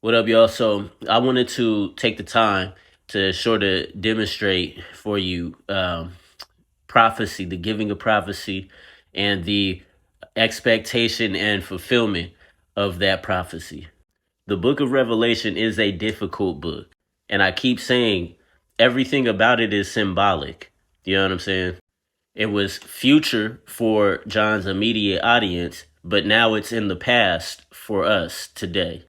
What up, y'all? So I wanted to take the time to sort of demonstrate for you prophecy, the giving of prophecy, and the expectation and fulfillment of that prophecy. The book of Revelation is a difficult book, and I keep saying everything about it is symbolic. You know what I'm saying? It was future for John's immediate audience, but now it's in the past for us today.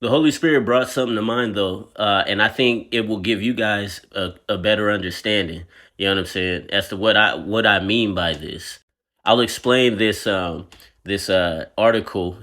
The Holy Spirit brought something to mind though, and I think it will give you guys a better understanding. You know what I'm saying as to what I mean by this. I'll explain this article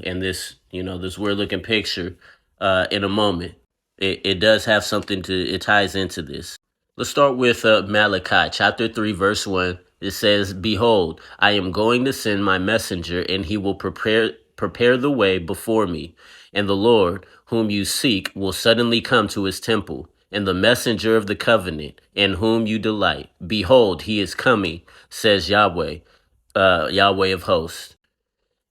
and this weird looking picture in a moment. It does have something to it ties into this. Let's start with Malachi chapter 3 verse 1. It says, "Behold, I am going to send my messenger, and he will prepare the way before me. And the Lord, whom you seek, will suddenly come to his temple, and the messenger of the covenant, in whom you delight. Behold, he is coming, says Yahweh, Yahweh of hosts."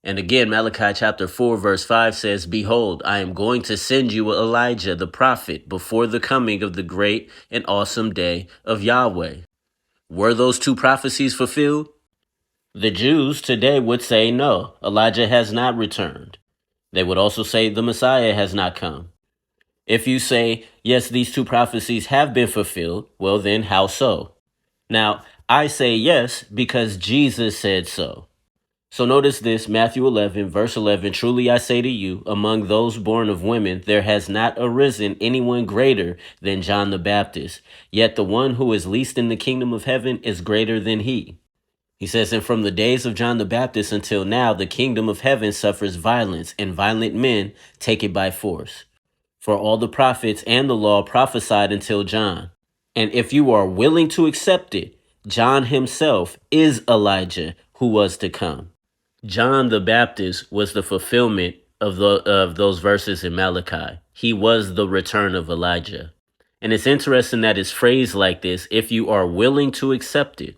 And again, Malachi chapter 4, verse 5 says, "Behold, I am going to send you Elijah the prophet before the coming of the great and awesome day of Yahweh." Were those two prophecies fulfilled? The Jews today would say no, Elijah has not returned. They would also say the Messiah has not come. If you say, yes, these two prophecies have been fulfilled, well, then how so? Now, I say yes because Jesus said so. So notice this, Matthew 11, verse 11, "Truly I say to you, among those born of women, there has not arisen anyone greater than John the Baptist. Yet the one who is least in the kingdom of heaven is greater than he." He says, "And from the days of John the Baptist until now, the kingdom of heaven suffers violence, and violent men take it by force. For all the prophets and the law prophesied until John. And if you are willing to accept it, John himself is Elijah who was to come." John the Baptist was the fulfillment of those verses in Malachi. He was the return of Elijah. And it's interesting that it's phrased like this, "if you are willing to accept it."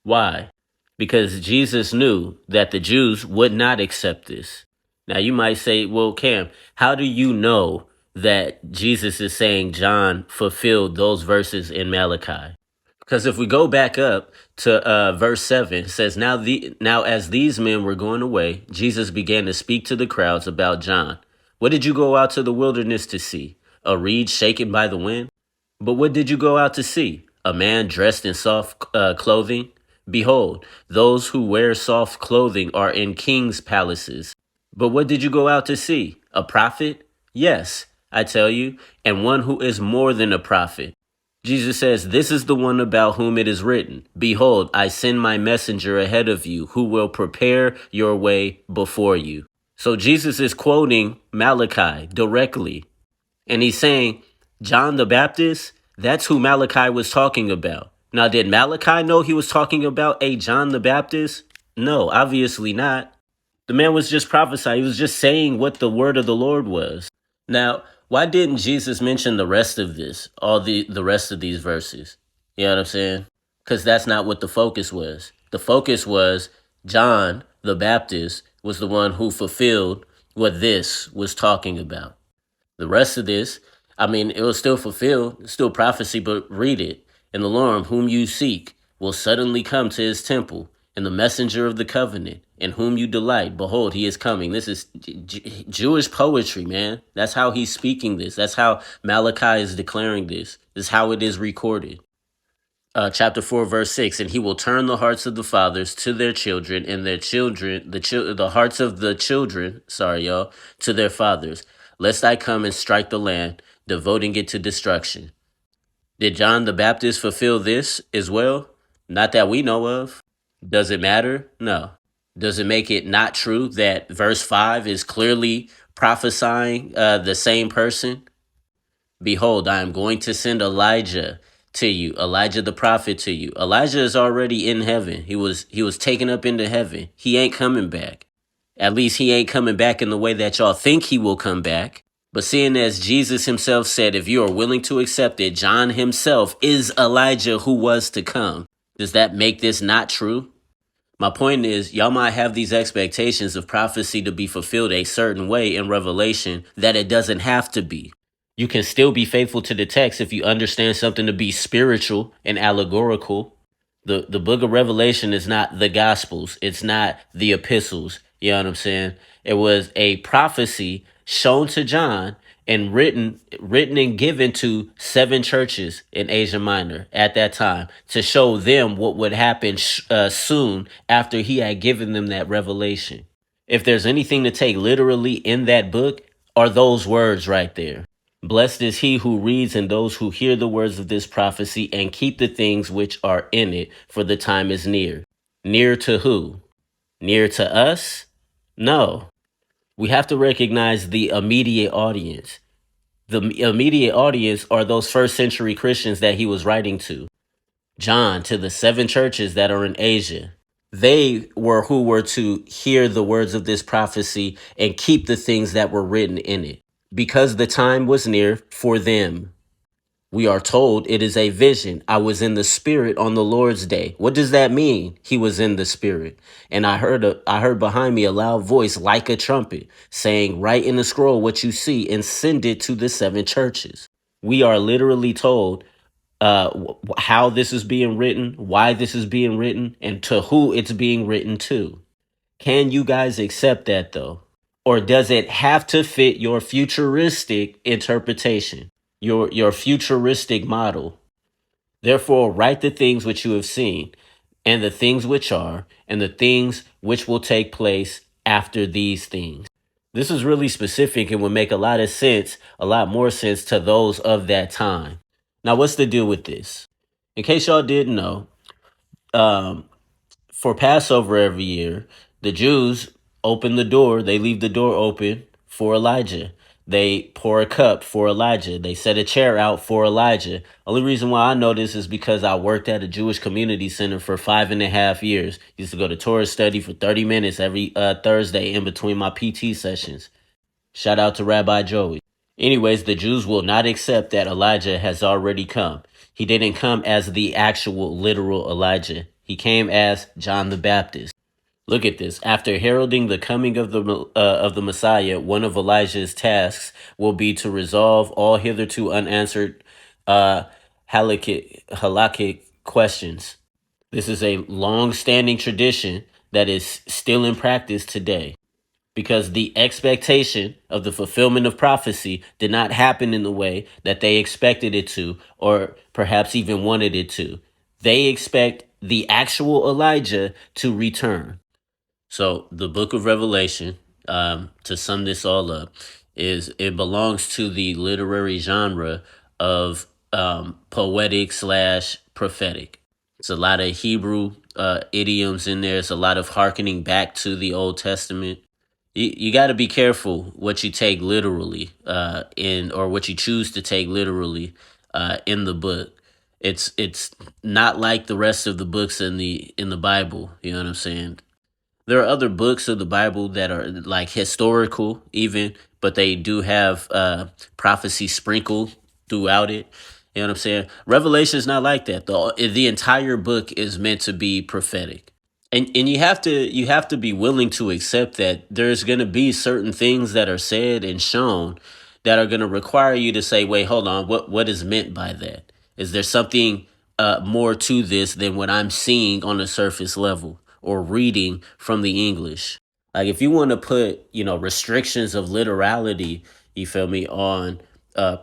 Why? Because Jesus knew that the Jews would not accept this. Now you might say, well, Cam, how do you know that Jesus is saying John fulfilled those verses in Malachi? Because if we go back up to verse 7, it says, now as these men were going away, Jesus began to speak to the crowds about John. "What did you go out to the wilderness to see? A reed shaken by the wind? But what did you go out to see? A man dressed in soft clothing? Behold, those who wear soft clothing are in kings' palaces. But what did you go out to see? A prophet? Yes, I tell you, and one who is more than a prophet." Jesus says, "This is the one about whom it is written, 'Behold, I send my messenger ahead of you, who will prepare your way before you.'" So Jesus is quoting Malachi directly. And he's saying, John the Baptist, that's who Malachi was talking about. Now, did Malachi know he was talking about a John the Baptist? No, obviously not. The man was just prophesying. He was just saying what the word of the Lord was. Now, why didn't Jesus mention the rest of this, all the rest of these verses? You know what I'm saying? Because that's not what the focus was. The focus was John the Baptist was the one who fulfilled what this was talking about. The rest of this, I mean, it was still fulfilled, still prophecy, but read it. "And the Lord whom you seek will suddenly come to his temple, and the messenger of the covenant, in whom you delight, behold, he is coming." This is Jewish poetry, man. That's how he's speaking this. That's how Malachi is declaring this. This is how it is recorded. Chapter 4, verse 6, "And he will turn the hearts of the fathers to their children, and their children, the hearts of the children, to their fathers, lest I come and strike the land, devoting it to destruction." Did John the Baptist fulfill this as well? Not that we know of. Does it matter? No. Does it make it not true that verse 5 is clearly prophesying the same person? "Behold, I am going to send Elijah to you, Elijah the prophet to you." Elijah is already in heaven. He was taken up into heaven. He ain't coming back. At least he ain't coming back in the way that y'all think he will come back. But seeing as Jesus himself said, if you are willing to accept it, John himself is Elijah who was to come. Does that make this not true? My point is, y'all might have these expectations of prophecy to be fulfilled a certain way in Revelation that it doesn't have to be. You can still be faithful to the text if you understand something to be spiritual and allegorical. The book of Revelation is not the Gospels. It's not the epistles. You know what I'm saying? It was a prophecy shown to John and written and given to 7 churches in Asia Minor at that time to show them what would happen soon after he had given them that revelation. If there's anything to take literally in that book, are those words right there. Blessed is he who reads and those who hear the words of this prophecy and keep the things which are in it, for the time is near. Near to who? Near to us? No. We have to recognize the immediate audience. The immediate audience are those first century Christians that he was writing to. John, to the 7 churches that are in Asia. They were who were to hear the words of this prophecy and keep the things that were written in it, because the time was near for them. We are told it is a vision. I was in the spirit on the Lord's day. What does that mean? He was in the spirit. And I heard behind me a loud voice like a trumpet saying, write in the scroll what you see and send it to the 7 churches. We are literally told how this is being written, why this is being written, and to who it's being written to. Can you guys accept that though? Or does it have to fit your futuristic interpretation, your futuristic model? Therefore, write the things which you have seen, and the things which are, and the things which will take place after these things. This is really specific and would make a lot of sense, a lot more sense to those of that time. Now, what's the deal with this? In case y'all didn't know, for Passover every year, the Jews open the door. They leave the door open for Elijah. They pour a cup for Elijah. They set a chair out for Elijah. Only reason why I know this is because I worked at a Jewish community center for 5.5 years. Used to go to Torah study for 30 minutes every Thursday in between my PT sessions. Shout out to Rabbi Joey. Anyways, the Jews will not accept that Elijah has already come. He didn't come as the actual literal Elijah. He came as John the Baptist. Look at this. After heralding the coming of the Messiah, one of Elijah's tasks will be to resolve all hitherto unanswered halakhic questions. This is a long-standing tradition that is still in practice today, because the expectation of the fulfillment of prophecy did not happen in the way that they expected it to, or perhaps even wanted it to. They expect the actual Elijah to return. So the book of Revelation, to sum this all up, it belongs to the literary genre of poetic / prophetic. It's a lot of Hebrew idioms in there. It's a lot of hearkening back to the Old Testament. You got to be careful what you take literally or what you choose to take literally in the book. It's not like the rest of the books in the Bible. You know what I'm saying? There are other books of the Bible that are like historical even, but they do have prophecy sprinkled throughout it. You know what I'm saying? Revelation is not like that. The entire book is meant to be prophetic. And you have to be willing to accept that there's going to be certain things that are said and shown that are going to require you to say, wait, hold on, what is meant by that? Is there something more to this than what I'm seeing on the surface level or reading from the English? Like if you want to put, restrictions of literality, you feel me, on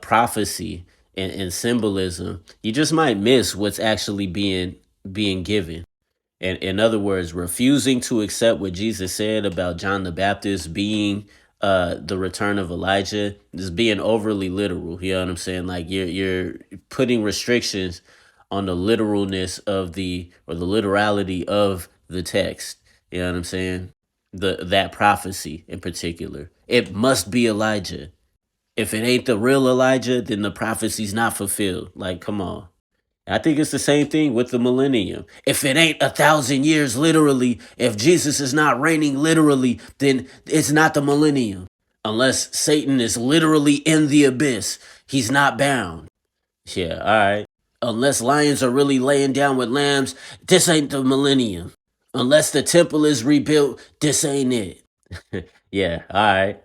prophecy and symbolism, you just might miss what's actually being given. And in other words, refusing to accept what Jesus said about John the Baptist being the return of Elijah is being overly literal. You know what I'm saying? Like you're putting restrictions on the literalness of the literality of the text. You know what I'm saying? That prophecy in particular. It must be Elijah. If it ain't the real Elijah, then the prophecy's not fulfilled. Like, come on. I think it's the same thing with the millennium. If it ain't 1,000 years literally, if Jesus is not reigning literally, then it's not the millennium. Unless Satan is literally in the abyss, he's not bound. Yeah, all right. Unless lions are really laying down with lambs, this ain't the millennium. Unless the temple is rebuilt, this ain't it. Yeah, all right.